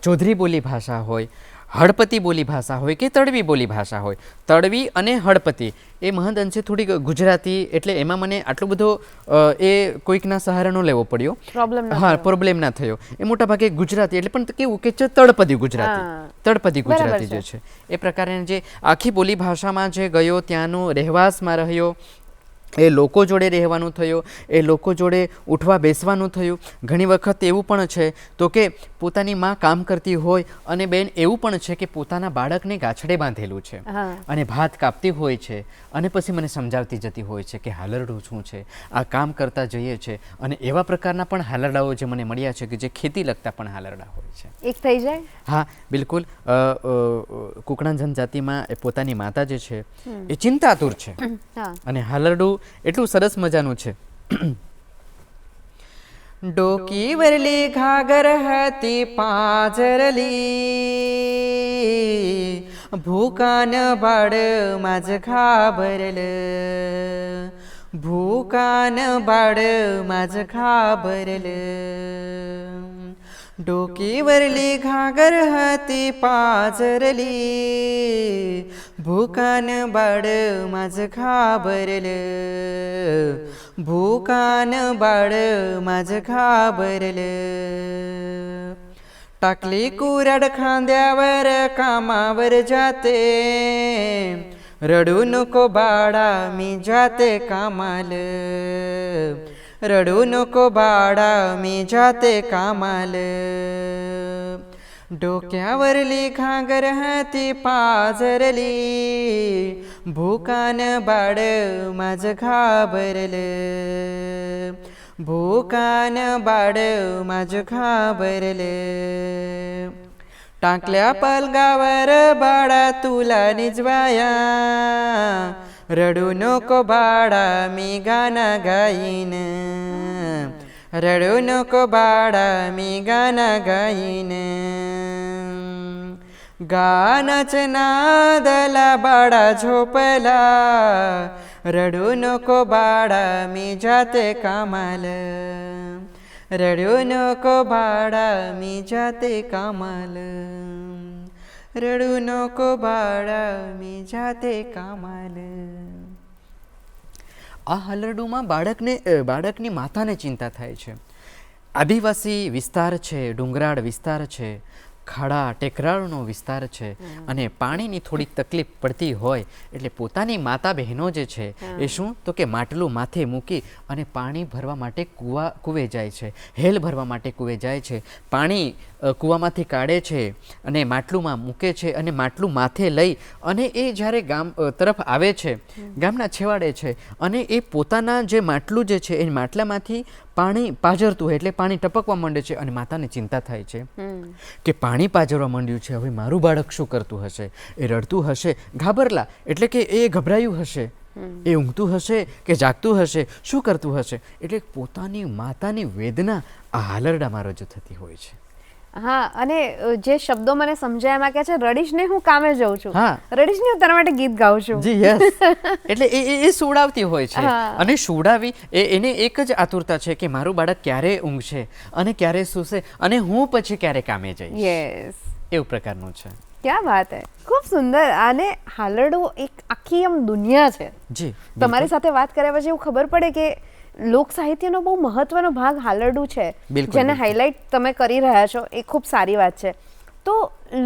ચૌધરી બોલી ભાષા હોય, હળપતિ બોલી ભાષા હોય કે તળવી બોલી ભાષા હોય. તળવી અને હળપતિ એ મહદ અંશે થોડીક ગુજરાતી, એટલે એમાં મને આટલો બધો એ કોઈકના સહારાનો લેવો પડ્યો, પ્રોબ્લેમ ના થયો. એ મોટા ભાગે ગુજરાતી, એટલે પણ કેવું કે તળપદી ગુજરાતી જે છે એ પ્રકારે જે આખી બોલી ભાષામાં જે ગયો, ત્યાંનો રહેવાસમાં રહ્યો, એ લોકો જોડે રહેવાનું થયું, એ લોકો જોડે ઉઠવા બેસવાનું થયું. ઘણી વખત એવું પણ છે તો કે પોતાની માં કામ કરતી હોય અને બેન એવું પણ છે કે પોતાના બાળકને ગાછડે બાંધેલું છે અને ભાત કાપતી હોય છે અને પછી મને સમજાવતી જતી હોય છે કે હાલરડું શું છે, આ કામ કરતા જઈએ છે. અને એવા પ્રકારના પણ હાલરડાઓ જે મને મળ્યા છે કે જે ખેતી લગતા પણ હાલરડા હોય છે. એક થઈ જાય? હા, બિલકુલ. કુકણા જનજાતિમાં પોતાની માતા જે છે એ ચિંતાતુર છે અને હાલરડું એટલું સરસ મજાનું છે. ડોકી વરલી ઘાગર હતી પાંજરલી, ભૂકાન બાળ માજ ખાબરલ ભૂકાન બાળ માજ ખાબરલ ડોકી વરલી ઘાગર હતી પાજરલી ભૂકાન બાળ માજ ખાબરલ ભૂકાન બાળ માજ ખાબરલ टाकली कुराड खांद्यावर कामावर जाते रडू नको बाळा मी जाते कामाल रडू नको बाळा मी जाते कामाल डोक्यावरली घागर हाती पाजरली भूकान बाळ माझ घाबरल भूकान बाळ माझ घाबरल टाकल्या पलगावर बाळा तुला निजवाया रडू नको बाळा मी गाणं गाईन रडू नको बाळा मी गाणं गाईन गाण्याच्या नादला बाळा झोपला रडू नको बाळा मी जाते कामाल रडू नको बाळा मी जाते कामाल रडू नको बाळा मी जाते કામાલ. આ હલરડુમાં બાળકની માતાને ચિંતા થાય છે. આદિવાસી વિસ્તાર છે, ડુંગરાળ વિસ્તાર છે, ખાડા ટેકરાળનો વિસ્તાર છે અને પાણીની થોડીક તકલીફ પડતી હોય એટલે પોતાની માતા બહેનો જે છે એ શું તો કે માટલું માથે મૂકી અને પાણી ભરવા માટે કૂવે જાય છે, હેલ ભરવા માટે કૂવે જાય છે, પાણી કૂવામાંથી કાઢે છે અને માટલુંમાં મૂકે છે અને માટલું માથે લઈ અને એ જ્યારે ગામ તરફ આવે છે, ગામના છેવાડે છે અને એ પોતાના જે માટલું જે છે એ માટલામાંથી પાણી પાઝરતું હોય એટલે પાણી ટપકવા માંડે છે અને માતાને ચિંતા થાય છે કે પાણી પાઝરવા માંડ્યું છે, હવે મારું બાળક શું કરતું હશે, એ રડતું હશે, ઘાબરલા એટલે કે એ ગભરાયું હશે, એ ઊંઘતું હશે કે જાગતું હશે, શું કરતું હશે, એટલે પોતાની માતાની વેદના આ હાલરડામાં રજૂ થતી હોય છે. હા, અને જે શબ્દો મને સમજાય એમાં કે છે રડીશ ને હું કામે જઉં છું, હા, રડીશ ને હું તારા માટે ગીત ગાઉં છું. જી યસ, એટલે એ સુવડાવતી હોય છે અને સુવડાવી એને એક જ આતુરતા છે કે મારું બાળક ક્યારે ઊંઘશે અને ક્યારે સૂશે અને હું પછી ક્યારે કામે જઈશ. યસ, એવું પ્રકારનું છે. ક્યાં વાત હે, ખૂબ સુંદર. અને હાલરડો એક આખી આમ દુનિયા છે. જી, તમારી સાથે વાત કર્યા પછી એવું ખબર પડે કે લોક સાહિત્યનો બહુ મહત્વનો ભાગ હાલરડું છે, જેને હાઇલાઇટ તમે કરી રહ્યા છો, એ ખૂબ સારી વાત છે. તો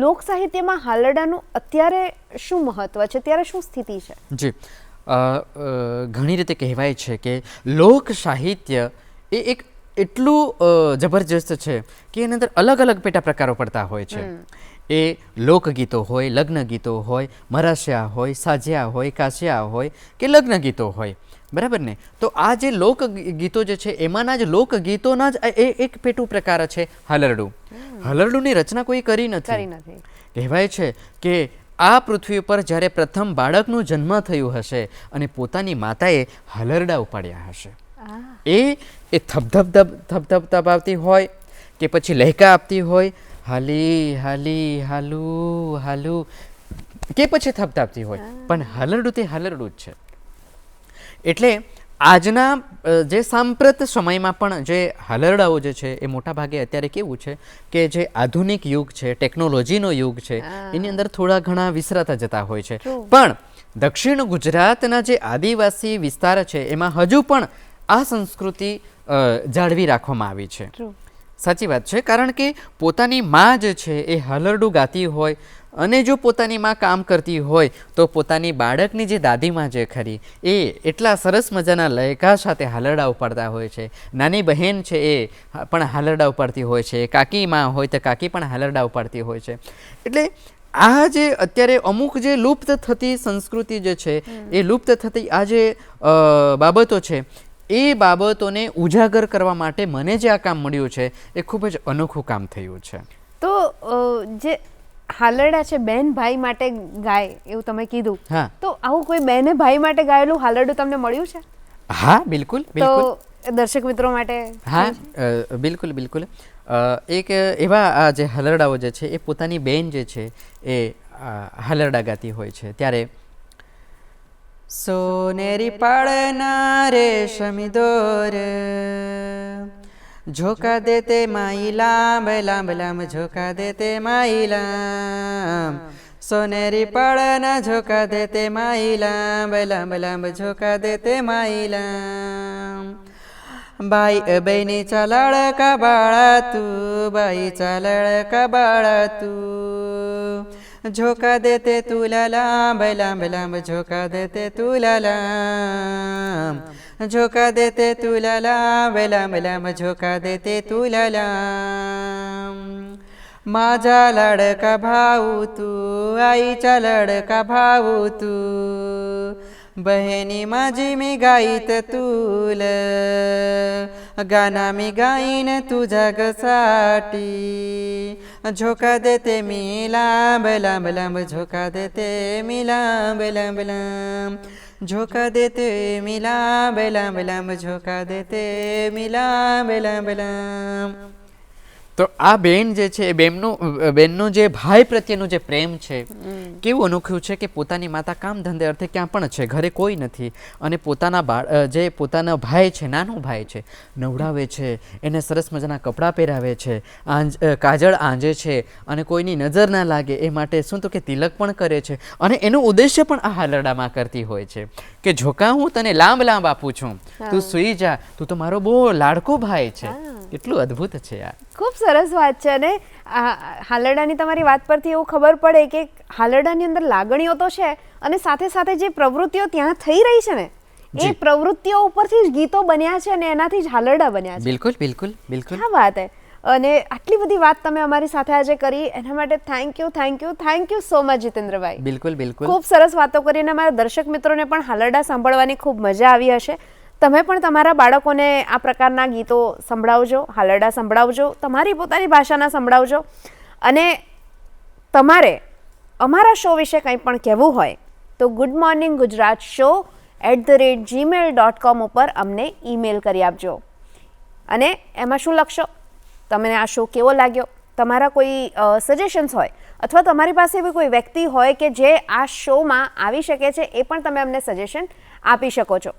લોક સાહિત્યમાં હાલરડાનું અત્યારે શું મહત્વ છે, ત્યારે શું સ્થિતિ છે? જી, ઘણી રીતે કહેવાય છે કે લોક સાહિત્ય એ એક એટલું જબરજસ્ત છે કે એની અંદર અલગ અલગ પેટા પ્રકારો પડતા હોય છે. એ લોકગીતો હોય, લગ્ન ગીતો હોય, મરાસિયા હોય, સાજિયા હોય, કાશિયા હોય કે લગ્ન ગીતો હોય, બરાબર ને? તો આ જે લોકગીતો જે છે એમાંના જ લોકગીતોના જ એક પેટું પ્રકાર છે હાલરડું. હાલરડુંની રચના કોઈ કરી નથી. કહેવાય છે કે આ પૃથ્વી ઉપર જ્યારે પ્રથમ બાળકનું જન્મ થયું હશે અને પોતાની માતાએ હાલરડા ઉપાડ્યા હશે, એ થપથપતાવતી હોય કે પછી લહેકા આપતી હોય, હાલી હાલી હાલું હાલું કે પછી થપથાપતી હોય, પણ હાલરડું તે હાલરડું જ છે. એટલે આજના જે સાંપ્રત સમયમાં પણ જે હાલરડાઓ જે છે એ મોટા ભાગે અત્યારે કેવું છે કે જે આધુનિક યુગ છે, ટેકનોલોજીનો યુગ છે, એની અંદર થોડા ઘણા વિસરાતા જતા હોય છે. પણ દક્ષિણ ગુજરાતના જે આદિવાસી વિસ્તાર છે એમાં હજુ પણ આ સંસ્કૃતિ જાળવી રાખવામાં આવી છે. સાચી વાત છે, કારણ કે પોતાની મા જે છે એ હાલરડું ગાતી હોય અને જો પોતાની માં કામ કરતી હોય તો પોતાની બાળકની જે દાદીમાં જે ખરી એ એટલા સરસ મજાના લયકા સાથે હાલરડા ઉપાડતા હોય છે. નાની બહેન છે એ પણ હાલરડા ઉપાડતી હોય છે, કાકી માં હોય તો કાકી પણ હાલરડા ઉપાડતી હોય છે. એટલે આ જે અત્યારે અમુક જે લુપ્ત થતી સંસ્કૃતિ જે છે એ લુપ્ત થતી આ જે બાબતો છે એ બાબતોને ઉજાગર કરવા માટે મને જે આ કામ મળ્યું છે એ ખૂબ જ અનોખું કામ થયું છે. તો જે હાલરડા છે બેન ભાઈ માટે ગાય એવું તમે કીધું, હા, તો આવું કોઈ બેને ભાઈ માટે ગાયેલું હાલરડું તમને મળ્યું છે? હા, બિલકુલ બિલકુલ. તો દર્શક મિત્રો માટે હા, બિલકુલ બિલકુલ. એક એવા આ જે હાલરડાઓ જે છે એ પોતાની બેન જે છે એ હાલરડા ગાતી હોય છે ત્યારે સોનેરી પાળના રેશમી દોર ઝોકા દેતે માઈ લાંબ લાંબ લાંબ ઝોકા દેતે માઈ લાંબ સોનેરી પાળના ઝોકા દેતે માઈ લાંબ લાંબ લાંબ ઝોકા દેતે માઈ લાંબ બાઈ અબૈની ચાલળ કા બાળા તું બાઈ ચાલળ કા બાળા તું ઝોકા દેતે તુલા લાંબ લાંબ લાંબ ઝોકા દેતે તુલા લાંબ ઝોકા દેતે તુલા લાંબ લાંબ લાંબ ઝોકા દેતે તુલા લાંબ माझा लाडका भाऊ तू आईचा लाडका भाऊ तू बहिणी माझी मी गाईत तुल गाना मी गाईन तुझ्या गसाठी झोका देते मी लांब लांब लांब झोका देते मी लांब लांब लांब झोका देते मी लांब लांब लांब झोका देते मी लांब लांब लांब. તો આ બેન જે છે એ બેનનો જે ભાઈ પ્રત્યેનો જે પ્રેમ છે કેવું અનોખ્યું છે કે પોતાની માતા કામ ધંધે અર્થે ક્યાં પણ છે, ઘરે કોઈ નથી અને પોતાના ભાઈ છે, નાનો ભાઈ છે, નવડાવે છે, એને સરસ મજાના કપડાં પહેરાવે છે, કાજળ આંજે છે અને કોઈની નજર ના લાગે એ માટે શું તો કે તિલક પણ કરે છે અને એનું ઉદ્દેશ્ય પણ આ હાલરડામાં કરતી હોય છે કે ઝોકા હું તને લાંબ લાંબ આપું છું, તું સૂઈ જા, તું તો મારો બહુ લાડકો ભાઈ છે. કેટલું અદ્ભુત છે યાર. ખૂબ સરસ વાત છે. અને હાલરડાની તમારી વાત પરથી એવું ખબર પડે કે હાલરડાની અંદર લાગણીઓ તો છે અને સાથે સાથે જે પ્રવૃત્તિઓ ત્યાં થઈ રહી છે ને એ પ્રવૃત્તિઓ ઉપરથી જ ગીતો બન્યા છે અને એનાથી જ હાલરડા બન્યા છે. બિલકુલ બિલકુલ બિલકુલ. હા વાત હે. અને આટલી બધી વાત તમે અમારી સાથે આજે કરી એના માટે થેન્ક યુ સો મચ જીતેન્દ્રભાઈ. બિલકુલ બિલકુલ. ખૂબ સરસ વાતો કરીને અમારા દર્શક મિત્રોને પણ હાલરડા સાંભળવાની ખૂબ મજા આવી હશે. તમે પણ તમારા બાળકોને આ પ્રકારના ગીતો સંભળાવજો, હાલરડા સંભળાવજો, તમારી પોતાની ભાષાના સંભળાવજો. અને તમારે અમારા શો વિશે કંઈ પણ કહેવું હોય તો good morning Gujarat show @gmail.com ઉપર અમને ઈમેલ કરી આપજો. અને એમાં શું લખશો, તમને આ શો કેવો લાગ્યો, તમારા કોઈ સજેશન્સ હોય અથવા તમારી પાસે એવી કોઈ વ્યક્તિ હોય કે જે આ શોમાં આવી શકે છે એ પણ તમે અમને સજેશન આપી શકો છો.